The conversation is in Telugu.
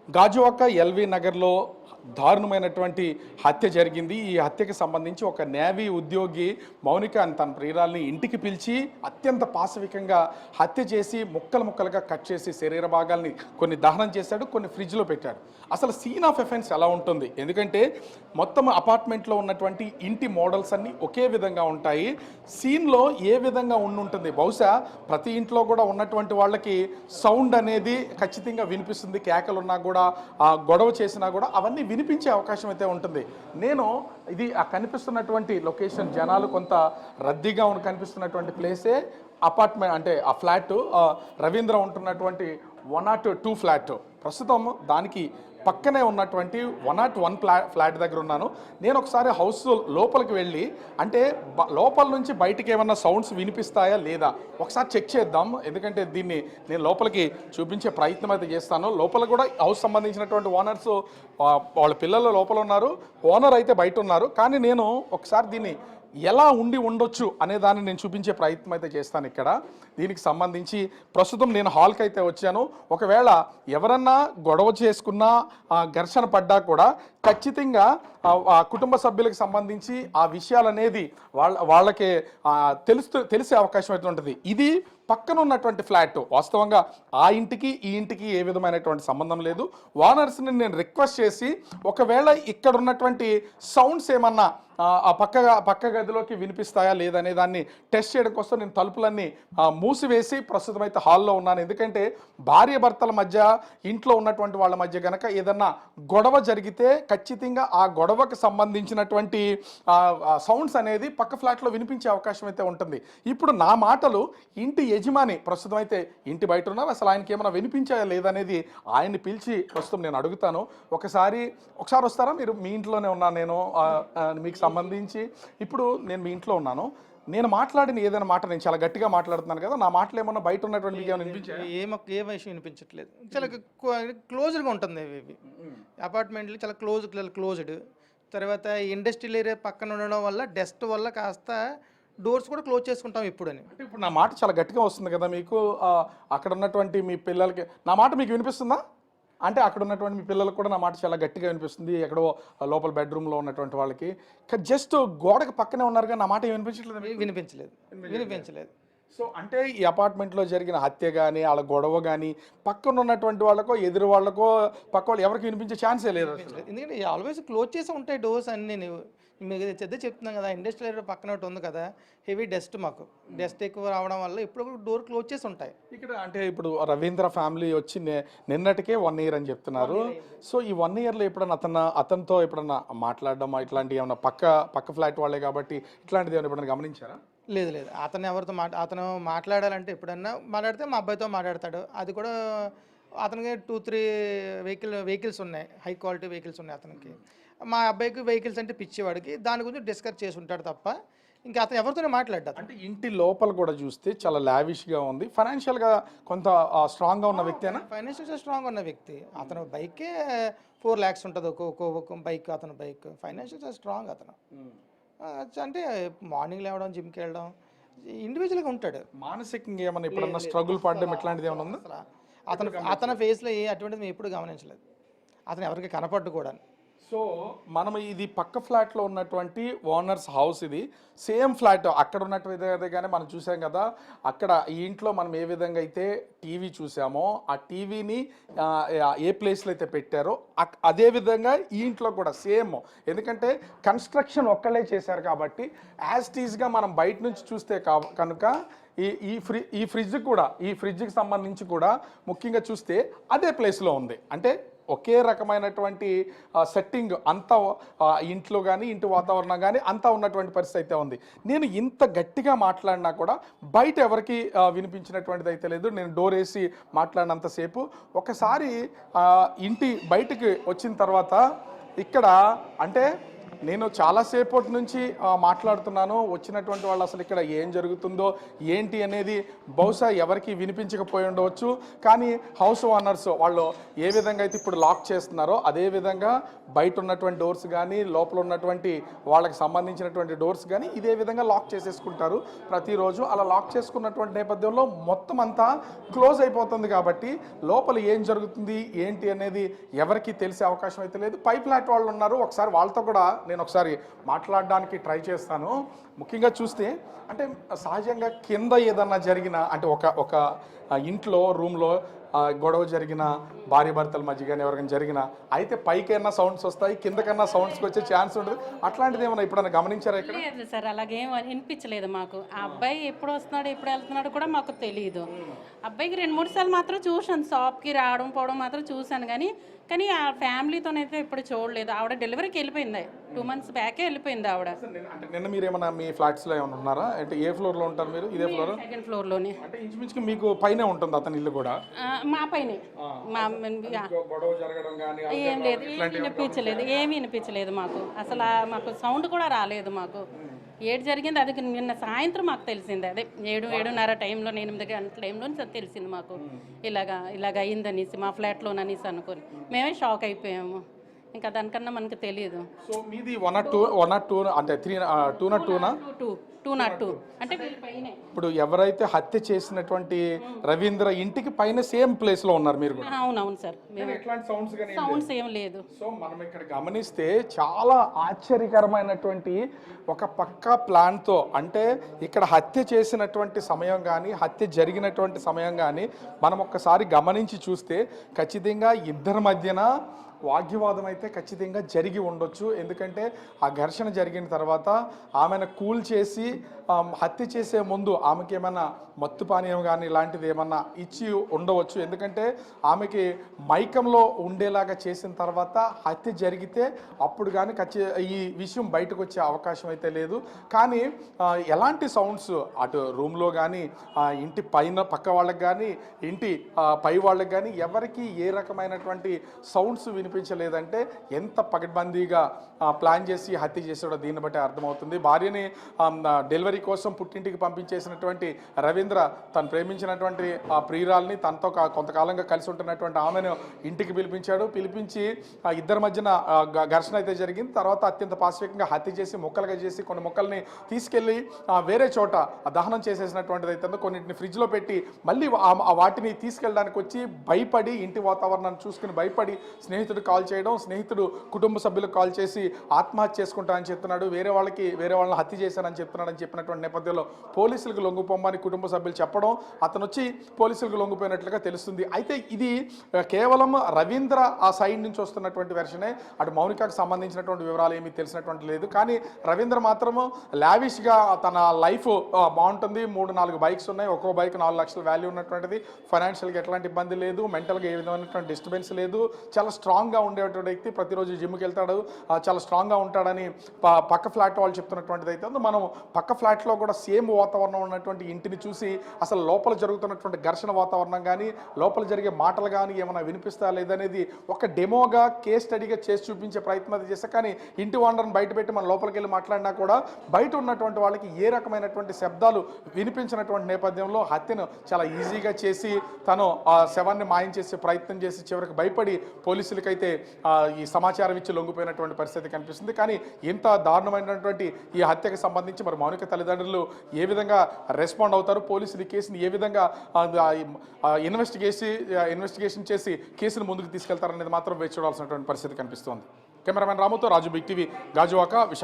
గాజువాక ఎల్వి నగర్లో దారుణమైనటువంటి హత్య జరిగింది. ఈ హత్యకి సంబంధించి ఒక నేవీ ఉద్యోగి మౌనిక అని తన ప్రియురాల్ని ఇంటికి పిలిచి అత్యంత పాశవికంగా హత్య చేసి ముక్కలు ముక్కలుగా కట్ చేసి శరీర భాగాల్ని కొన్ని దహనం చేశాడు, కొన్ని ఫ్రిడ్జ్లో పెట్టాడు. అసలు సీన్ ఆఫ్ ఎఫెన్స్ ఎలా ఉంటుంది? ఎందుకంటే మొత్తం అపార్ట్మెంట్లో ఉన్నటువంటి ఇంటి మోడల్స్ అన్నీ ఒకే విధంగా ఉంటాయి. సీన్లో ఏ విధంగా ఉంటుంది? బహుశా ప్రతి ఇంట్లో కూడా ఉన్నటువంటి వాళ్ళకి సౌండ్ అనేది ఖచ్చితంగా వినిపిస్తుంది. కేకలున్నా కూడా గొడవ చేసినా కూడా అవన్నీ వినిపించే అవకాశం అయితే ఉంటుంది. నేను ఇది కనిపిస్తున్నటువంటి లొకేషన్ జనాలు కొంత రద్దీగా కనిపిస్తున్నటువంటి ప్లేసే అపార్ట్మెంట్, అంటే ఆ ఫ్లాట్ రవీంద్ర ఉంటున్నటువంటి 102 ఫ్లాట్. ప్రస్తుతం దానికి పక్కనే ఉన్నటువంటి 101 ఫ్లాట్ దగ్గర ఉన్నాను. నేను ఒకసారి హౌస్ లోపలికి వెళ్ళి, అంటే లోపల నుంచి బయటికి ఏమన్నా సౌండ్స్ వినిపిస్తాయా లేదా ఒకసారి చెక్ చేద్దాం. ఎందుకంటే దీన్ని నేను లోపలికి చూపించే ప్రయత్నం అయితే చేస్తాను. లోపల కూడా హౌస్ సంబంధించినటువంటి ఓనర్స్ వాళ్ళ పిల్లలు లోపల ఉన్నారు, ఓనర్ అయితే బయట ఉన్నారు. కానీ నేను ఒకసారి దీన్ని ఎలా ఉండొచ్చు అనే దాన్ని నేను చూపించే ప్రయత్నం అయితే చేస్తాను. ఇక్కడ దీనికి సంబంధించి ప్రస్తుతం నేను హాల్కి అయితే వచ్చాను. ఒకవేళ ఎవరన్నా గొడవ చేసుకున్నా ఘర్షణ పడ్డా కూడా ఖచ్చితంగా కుటుంబ సభ్యులకు సంబంధించి ఆ విషయాలు అనేది వాళ్ళకి తెలిసే అవకాశం అయితే ఉంటుంది. ఇది పక్కన ఉన్నటువంటి ఫ్లాట్. వాస్తవంగా ఆ ఇంటికి ఈ ఇంటికి ఏ విధమైనటువంటి సంబంధం లేదు. ఓనర్స్ని నేను రిక్వెస్ట్ చేసి ఒకవేళ ఇక్కడ ఉన్నటువంటి సౌండ్స్ ఏమన్నా ఆ పక్క గదిలోకి వినిపిస్తాయా లేదనే దాన్ని టెస్ట్ చేయడం కోసం నేను తలుపులన్నీ మూసివేసి ప్రస్తుతం అయితే హాల్లో ఉన్నాను. ఎందుకంటే భార్య భర్తల మధ్య, ఇంట్లో ఉన్నటువంటి వాళ్ళ మధ్య కనుక ఏదన్నా గొడవ జరిగితే ఖచ్చితంగా ఆ గొడవకు సంబంధించినటువంటి సౌండ్స్ అనేది పక్క ఫ్లాట్లో వినిపించే అవకాశం అయితే ఉంటుంది. ఇప్పుడు నా మాటలు ఇంటి యజమాని ప్రస్తుతం అయితే ఇంటి బయట ఉన్నారు. అసలు ఆయనకి ఏమైనా వినిపించాయా లేదనేది ఆయన్ని పిలిచి ప్రస్తుతం నేను అడుగుతాను. ఒకసారి వస్తారా? మీరు మీ ఇంట్లోనే ఉన్నాను నేను, మీకు సంబంధించి ఇప్పుడు నేను మీ ఇంట్లో ఉన్నాను. నేను మాట్లాడిన ఏదైనా మాట నేను చాలా గట్టిగా మాట్లాడుతున్నాను కదా, నా మాటలు ఏమన్నా బయట ఉన్నటువంటి మీకు ఏమైనా వినిపించాయి? ఏ విషయం వినిపించట్లేదు. చాలా క్లోజ్డ్గా ఉంటుంది. ఇవి అపార్ట్మెంట్లు చాలా క్లోజ్డ్. తర్వాత ఇండస్ట్రియల్ ఏరియా పక్కన ఉండడం వల్ల డస్ట్ వల్ల కాస్త డోర్స్ కూడా క్లోజ్ చేసుకుంటాం ఇప్పుడని. అంటే ఇప్పుడు నా మాట చాలా గట్టిగా వస్తుంది కదా మీకు, అక్కడ ఉన్నటువంటి మీ పిల్లలకి నా మాట మీకు వినిపిస్తుందా? అంటే అక్కడ ఉన్నటువంటి మీ పిల్లలకు కూడా నా మాట చాలా గట్టిగా వినిపిస్తుంది, ఎక్కడో లోపల బెడ్రూమ్లో ఉన్నటువంటి వాళ్ళకి. జస్ట్ గోడకు పక్కనే ఉన్నారు కానీ నా మాట వినిపించలేదు. సో అంటే ఈ అపార్ట్మెంట్లో జరిగిన హత్య కానీ వాళ్ళ గొడవ కానీ పక్కన ఉన్నటువంటి వాళ్ళకో ఎదురు వాళ్ళకో పక్క వాళ్ళు ఎవరికి వినిపించే ఛాన్సే లేదు. ఎందుకంటే ఆల్వేస్ క్లోజ్ చేసి ఉంటాయి డోర్స్ అన్నీ. మీకు చెప్తున్నాం కదా, ఇండస్ట్రియల్ ఏరియా పక్కన ఒకటి ఉంది కదా, హెవీ డస్ట్, మాకు డస్ట్ ఎక్కువ రావడం వల్ల ఇప్పుడు డోర్ క్లోజ్ చేసి ఉంటాయి. ఇక్కడ అంటే ఇప్పుడు రవీంద్ర ఫ్యామిలీ వచ్చి నిన్నటికే 1 year అని చెప్తున్నారు. సో ఈ 1 yearలో ఎప్పుడన్నా అతనితో ఎప్పుడన్నా మాట్లాడడం ఇట్లాంటివి ఏమన్నా పక్క ఫ్లాట్ వాళ్ళే కాబట్టి ఇట్లాంటిది ఏమైనా ఎప్పుడన్నా గమనించారా? లేదు. అతను ఎవరితో అతను మాట్లాడాలంటే ఎప్పుడన్నా మాట్లాడితే మా అబ్బాయితో మాట్లాడతాడు. అది కూడా అతనికి 2-3 వెహికల్స్ ఉన్నాయి, హై క్వాలిటీ వెహికల్స్ ఉన్నాయి అతనికి. మా అబ్బాయికి వెహికల్స్ అంటే పిచ్చేవాడికి, దాని గురించి డిస్కస్ చేసి ఉంటాడు తప్ప ఇంకా అతను ఎవరితోనే మాట్లాడ్డాడు. అంటే ఇంటి లోపల కూడా చూస్తే చాలా లావిష్గా ఉంది. ఫైనాన్షియల్గా కొంత స్ట్రాంగ్గా ఉన్న వ్యక్తి. ఫైనాన్షియల్గా స్ట్రాంగ్ ఉన్న వ్యక్తి. అతను బైకే 4 lakhs ఉంటుంది ఒక్కొక్క బైక్. అతను బైక్ ఫైనాన్షియల్గా స్ట్రాంగ్ అతను. అంటే మార్నింగ్ లేవడం, జిమ్కి వెళ్ళడం, ఇండివిజువల్గా ఉంటాడు. మానసికంగా ఏమన్నా ఎప్పుడన్నా స్ట్రగుల్ పడడం ఇట్లాంటిది ఏమన్నా ఉందా? అతని ఫేస్లో అటువంటిది మేము ఎప్పుడు గమనించలేదు. అతను ఎవరికి కనపడ్డు కూడా. సో మనం ఇది పక్క ఫ్లాట్లో ఉన్నటువంటి ఓనర్స్ హౌస్. ఇది సేమ్ ఫ్లాట్ అక్కడ ఉన్నట్టు కానీ మనం చూసాం కదా, అక్కడ ఈ ఇంట్లో మనం ఏ విధంగా అయితే టీవీ చూసామో ఆ టీవీని ఏ ప్లేస్లో అయితే పెట్టారో అదే విధంగా ఈ ఇంట్లో కూడా సేమ్. ఎందుకంటే కన్స్ట్రక్షన్ ఒక్కళ్ళే చేశారు కాబట్టి యాజ్ టీజ్గా మనం బయట నుంచి చూస్తే కనుక ఈ ఫ్రిడ్జ్కి సంబంధించి కూడా ముఖ్యంగా చూస్తే అదే ప్లేస్లో ఉంది. అంటే ఒకే రకమైనటువంటి సెట్టింగ్ అంతా ఇంట్లో కానీ ఇంటి వాతావరణం కానీ అంతా ఉన్నటువంటి పరిస్థితి అయితే ఉంది. నేను ఇంత గట్టిగా మాట్లాడినా కూడా బయట ఎవరికి వినిపించినటువంటిది అయితే లేదు. నేను డోర్ వేసి మాట్లాడినంతసేపు ఒకసారి ఇంటి బయటికి వచ్చిన తర్వాత ఇక్కడ అంటే నేను చాలాసేపటి నుంచి మాట్లాడుతున్నాను. వచ్చినటువంటి వాళ్ళు అసలు ఇక్కడ ఏం జరుగుతుందో ఏంటి అనేది బహుశా ఎవరికి వినిపించకపోయి ఉండవచ్చు. కానీ హౌస్ ఓనర్స్ వాళ్ళు ఏ విధంగా అయితే ఇప్పుడు లాక్ చేస్తున్నారో అదే విధంగా బయట ఉన్నటువంటి డోర్స్ కానీ లోపల ఉన్నటువంటి వాళ్ళకి సంబంధించినటువంటి డోర్స్ కానీ ఇదే విధంగా లాక్ చేసేసుకుంటారు ప్రతిరోజు. అలా లాక్ చేసుకున్నటువంటి నేపథ్యంలో మొత్తం అంతా క్లోజ్ అయిపోతుంది కాబట్టి లోపల ఏం జరుగుతుంది ఏంటి అనేది ఎవరికి తెలిసే అవకాశం అయితే లేదు. పై ఫ్లాట్ వాళ్ళు ఉన్నారు, ఒకసారి వాళ్ళతో కూడా నేను ఒకసారి మాట్లాడడానికి ట్రై చేస్తాను. ముఖ్యంగా చూస్తే అంటే సహజంగా కింద ఏదన్నా జరిగిన అంటే ఒక ఇంట్లో రూమ్లో గొడవ జరిగిన భార్య భర్తల మధ్య కానీ ఎవరికైనా జరిగిన అయితే పైకైనా సౌండ్స్ వస్తాయి, కిందకన్నా సౌండ్స్కి వచ్చే ఛాన్స్ ఉంటుంది. అట్లాంటిది ఏమన్నా ఎప్పుడైనా గమనించారా ఇక్కడ? లేదు సార్, అలాగేం వినిపించలేదు మాకు. ఆ అబ్బాయి ఎప్పుడు వస్తున్నాడు ఎప్పుడు వెళ్తున్నాడు కూడా మాకు తెలియదు. అబ్బాయికి 2-3 సార్లు మాత్రం చూశాను, షాప్కి రావడం పోవడం మాత్రం చూశాను. కానీ ఆ ఫ్యామిలీతోనైతే ఎప్పుడు చూడలేదు. ఆవిడ డెలివరీకి వెళ్ళిపోయింది, 2 months బ్యాకే వెళ్ళిపోయింది ఆవిడ. అంటే నిన్న మీరు ఏమన్నా మీ ఫ్లాట్స్లో ఏమైనా ఉన్నారా? అంటే ఏ ఫ్లోర్లో ఉంటారు మీరు? ఇదే ఫ్లోర్? సెకండ్ ఫ్లోర్లోనే. అంటే ఇంచుమించుగా మీకు పైనే ఉంటుంది అతని ఇల్లు కూడా? మా పైనే. గొడవ జరగడం కానీ ఏం లేదు, ఏమీ వినిపించలేదు మాకు. అసలు మాకు సౌండ్ కూడా రాలేదు మాకు. ఏడు జరిగింది అది నిన్న సాయంత్రం మాకు తెలిసింది. అదే 7-7:30 టైంలో, 8 గంటల టైంలో తెలిసింది మాకు ఇలాగ అయిందనేసి మా ఫ్లాట్లోననేసి అనుకొని మేమే షాక్ అయిపోయాము. ఇంకా దానికన్నా మనకు తెలియదు. సో మీది 102 అంటే 202 అంటే ఇప్పుడు ఎవరైతే హత్య చేసినటువంటి రవీంద్ర ఇంటికి పైన సేమ్ ప్లేస్ లో ఉన్నారు మీరు కూడా? అవునవును సార్, సౌండ్స్ ఏం లేదు. సో మనం ఇక్కడ గమనిస్తే చాలా ఆశ్చర్యకరమైనటువంటి ఒక పక్కా ప్లాన్ తో, అంటే ఇక్కడ హత్య చేసినటువంటి సమయం కానీ హత్య జరిగినటువంటి సమయం కానీ మనం ఒక్కసారి గమనించి చూస్తే ఖచ్చితంగా ఇద్దరి మధ్యన వాగ్వివాదం అయితే ఖచ్చితంగా జరిగి ఉండొచ్చు. ఎందుకంటే ఆ ఘర్షణ జరిగిన తర్వాత ఆమెను కూల్ చేసి హత్య చేసే ముందు ఆమెకి ఏమైనా మత్తు పానీయం కానీ ఇలాంటిది ఏమన్నా ఇచ్చి ఉండవచ్చు. ఎందుకంటే ఆమెకి మైకంలో ఉండేలాగా చేసిన తర్వాత హత్య జరిగితే అప్పుడు కానీ ఈ విషయం బయటకు వచ్చే అవకాశం అయితే లేదు. కానీ ఎలాంటి సౌండ్స్ అటు రూమ్లో కానీ ఇంటి పక్క వాళ్ళకి కానీ ఇంటి పై వాళ్ళకి కానీ ఎవరికి ఏ రకమైనటువంటి సౌండ్స్ వినిపించలేదంటే ఎంత పకడ్బందీగా ప్లాన్ చేసి హత్య చేసాడో దీన్ని బట్టి అర్థమవుతుంది. భార్యని డెలివరీ కోసం పుట్టింటికి పంపించేసినటువంటి రవీంద్ర తను ప్రేమించినటువంటి ఆ ప్రియురాల్ని తనతో కొంతకాలంగా కలిసి ఉంటున్నటువంటి ఆమెను ఇంటికి పిలిపించి ఇద్దరి మధ్యన ఘర్షణ అయితే జరిగింది. తర్వాత అత్యంత పాశవికంగా హత్య చేసి ముక్కలుగా చేసి కొన్ని ముక్కల్ని తీసుకెళ్లి వేరే చోట దహనం చేసేసినటువంటిది అయితే కొన్నింటిని ఫ్రిడ్జ్లో పెట్టి మళ్ళీ వాటిని తీసుకెళ్ళడానికి వచ్చి భయపడి ఇంటి వాతావరణాన్ని చూసుకుని భయపడి స్నేహితుడు కాల్ చేయడం, స్నేహితుడు కుటుంబ సభ్యులకు కాల్ చేసి ఆత్మహత్య చేసుకుంటానని చెప్తున్నాడు, వేరే వాళ్ళని హత్య చేశానని చెప్తున్నాడని చెప్పినటువంటి నేపథ్యంలో పోలీసులకు లొంగిపోమని కుటుంబ సభ్యులు చెప్పడం, అతను వచ్చి పోలీసులకు లొంగిపోయినట్లుగా తెలుస్తుంది. అయితే ఇది కేవలం రవీంద్ర ఆ సైడ్ నుంచి వస్తున్నటువంటి వెర్షనే, అటు మౌనికకు సంబంధించినటువంటి వివరాలు ఏమీ తెలిసినటువంటి లేదు. కానీ రవీంద్ర మాత్రము లావిష్గా తన లైఫ్ బాగుంటుంది, 3-4 బైక్స్ ఉన్నాయి, ఒక్కో బైక్ 4 లక్షల వాల్యూ ఉన్నటువంటిది, ఫైనాన్షియల్గా ఎట్లాంటి ఇబ్బంది లేదు, మెంటల్గా ఏ విధమైనటువంటి డిస్టర్బెన్స్ లేదు, చాలా స్ట్రాంగ్గా ఉండేటువంటి వ్యక్తి, ప్రతిరోజు జిమ్కి వెళ్తాడు, చాలా స్ట్రాంగ్గా ఉంటాడని పక్క ఫ్లాట్ వాళ్ళు చెప్తున్నటువంటిది అయితే మనం పక్క ఫ్లాట్లో కూడా సేమ్ వాతావరణం ఉన్నటువంటి ఇంటిని చూసి అసలు లోపల జరుగుతున్నటువంటి ఘర్షణ వాతావరణం కానీ లోపల జరిగే మాటలు కానీ ఏమైనా వినిపిస్తా లేదనేది ఒక డెమోగా కేస్ స్టడీగా చేసి చూపించే ప్రయత్నం అయితే చేస్తే, కానీ ఇంటి ఓనర్ని బయట పెట్టి మన లోపలికి వెళ్ళి మాట్లాడినా కూడా బయట ఉన్నటువంటి వాళ్ళకి ఏ రకమైనటువంటి శబ్దాలు వినిపించినటువంటి నేపథ్యంలో హత్యను చాలా ఈజీగా చేసి తను ఆ శవాన్ని మాయం చేసే ప్రయత్నం చేసి చివరికి భయపడి పోలీసులకైతే ఈ సమాచారం ఇచ్చి లొంగిపోయినటువంటి పరిస్థితి కనిపిస్తుంది. కానీ ఇంత దారుణమైనటువంటి ఈ హత్యకు సంబంధించి మరి మౌనిక తల్లిదండ్రులు ఏ విధంగా రెస్పాండ్ అవుతారు, పోలీసులు ఈ కేసుని ఏ విధంగా ఇన్వెస్టిగేషన్ చేసి కేసును ముందుకు తీసుకెళ్తారనేది మాత్రం వేచి చూడాల్సినటువంటి పరిస్థితి కనిపిస్తోంది. కెమెరామెన్ రాముతో రాజు, బిగ్ టీవీ, గాజువాక, విశాఖ.